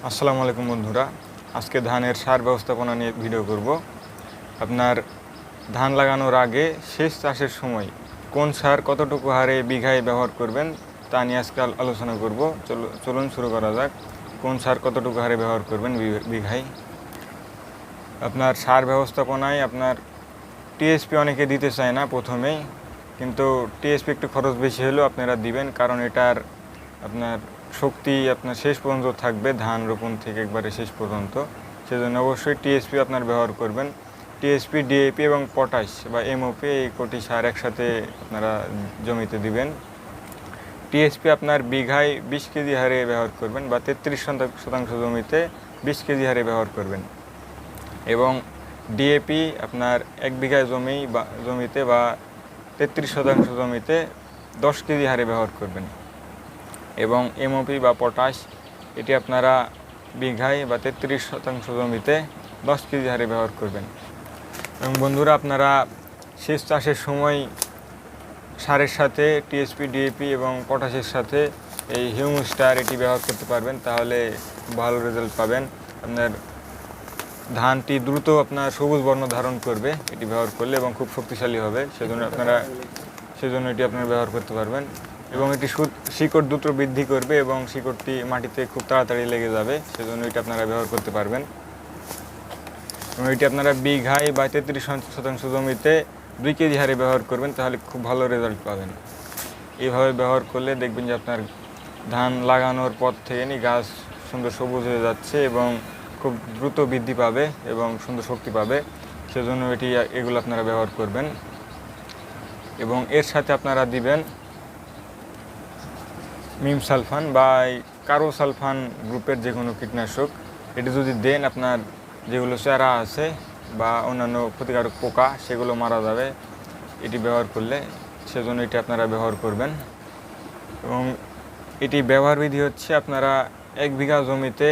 আসসালামু আলাইকুম বন্ধুরা, আজকে ধানের সার ব্যবস্থাপনা নিয়ে ভিডিও করব। আপনার ধান লাগানোর আগে শেষ চাষের সময় কোন সার কতটুকু হারে বিঘায় ব্যবহার করবেন তা নিয়ে আজকে আলোচনা করব। চলুন শুরু করা যাক। কোন সার কতটুকু হারে ব্যবহার করবেন বিঘায়। আপনার সার ব্যবস্থাপনায় আপনার টিএসপি অনেকে দিতে চায় না প্রথমেই, কিন্তু টিএসপি একটু খরচ বেশি হলেও আপনারা দিবেন, কারণ এটার আপনার শক্তি আপনার শেষ পর্যন্ত থাকবে, ধান রোপণ থেকে একবারে শেষ পর্যন্ত। সেজন্য অবশ্যই টিএসপি আপনার ব্যবহার করবেন। টিএসপি, ডিএপি এবং পটাশ বা এমওপি এই কটি সার একসাথে আপনারা জমিতে দিবেন। টিএসপি আপনার বিঘায় 20 কেজি হারে ব্যবহার করবেন বা 33% জমিতে 20 কেজি হারে ব্যবহার করবেন। এবং ডিএপি আপনার 1 বিঘা জমিতে বা 33% জমিতে 10 কেজি হারে ব্যবহার করবেন। এবং এমওপি বা পটাশ এটি আপনারা বিঘায় বা 33% জমিতে 10 কেজি হারে ব্যবহার করবেন। এবং বন্ধুরা, আপনারা শেষ চাষের সময় সারের সাথে টিএসপি, ডিএপি এবং পটাশের সাথে এই হিউমস্টার এটি ব্যবহার করতে পারবেন, তাহলে ভালো রেজাল্ট পাবেন। আপনার ধানটি দ্রুত আপনার সবুজ বর্ণ ধারণ করবে এটি ব্যবহার করলে, এবং খুব শক্তিশালী হবে। সেজন্য এটি আপনারা ব্যবহার করতে পারবেন। এবং এটি শিকড় দ্রুত বৃদ্ধি করবে এবং শিকড়টি মাটিতে খুব তাড়াতাড়ি লেগে যাবে, সেজন্য এটি আপনারা ব্যবহার করতে পারবেন। এবং এটি আপনারা বিঘায় বা 33% জমিতে 2 কেজি হারে ব্যবহার করবেন, তাহলে খুব ভালো রেজাল্ট পাবেন। এইভাবে ব্যবহার করলে দেখবেন যে আপনার ধান লাগানোর পর থেকে গাছ সুন্দর সবুজ হয়ে যাচ্ছে এবং খুব দ্রুত বৃদ্ধি পাবে এবং সুন্দর শক্তি পাবে। সেজন্য এগুলো আপনারা ব্যবহার করবেন। এবং এর সাথে আপনারা দিবেন মিমসালফান বা কার্বোসালফান গ্রুপের যে কোনো কীটনাশক। এটি যদি দেন, আপনার যেগুলো চারা আছে বা অন্যান্য ক্ষতিকারক পোকা সেগুলো মারা যাবে এটি ব্যবহার করলে। সেজন্য এটি আপনারা ব্যবহার করবেন। এবং এটি ব্যবহার বিধি হচ্ছে, আপনারা 1 বিঘা জমিতে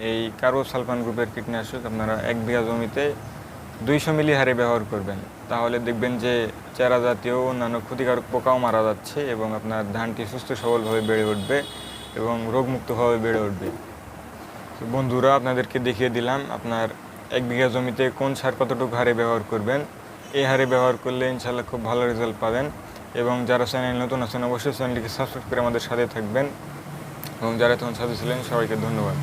এই কার্বোসালফান গ্রুপের কীটনাশক আপনারা 1 বিঘা জমিতে 200 মিলি হারে ব্যবহার করবেন। তাহলে দেখবেন যে চারা জাতীয় অন্যান্য ক্ষতিকারক পোকাও মারা যাচ্ছে এবং আপনার ধানটি সুস্থ সবলভাবে বেড়ে উঠবে এবং রোগমুক্তভাবে বেড়ে উঠবে। তো বন্ধুরা, আপনাদেরকে দেখিয়ে দিলাম আপনার 1 বিঘা জমিতে কোন সার কতটুকু হারে ব্যবহার করবেন। এই হারে ব্যবহার করলে ইনশাআল্লাহ খুব ভালো রেজাল্ট পাবেন। এবং যারা চ্যানেল নতুন আছেন অবশ্যই চ্যানেলটিকে সাবস্ক্রাইব করে আমাদের সাথে থাকবেন। এবং যারা তখন সাথে ছিলেন সবাইকে ধন্যবাদ।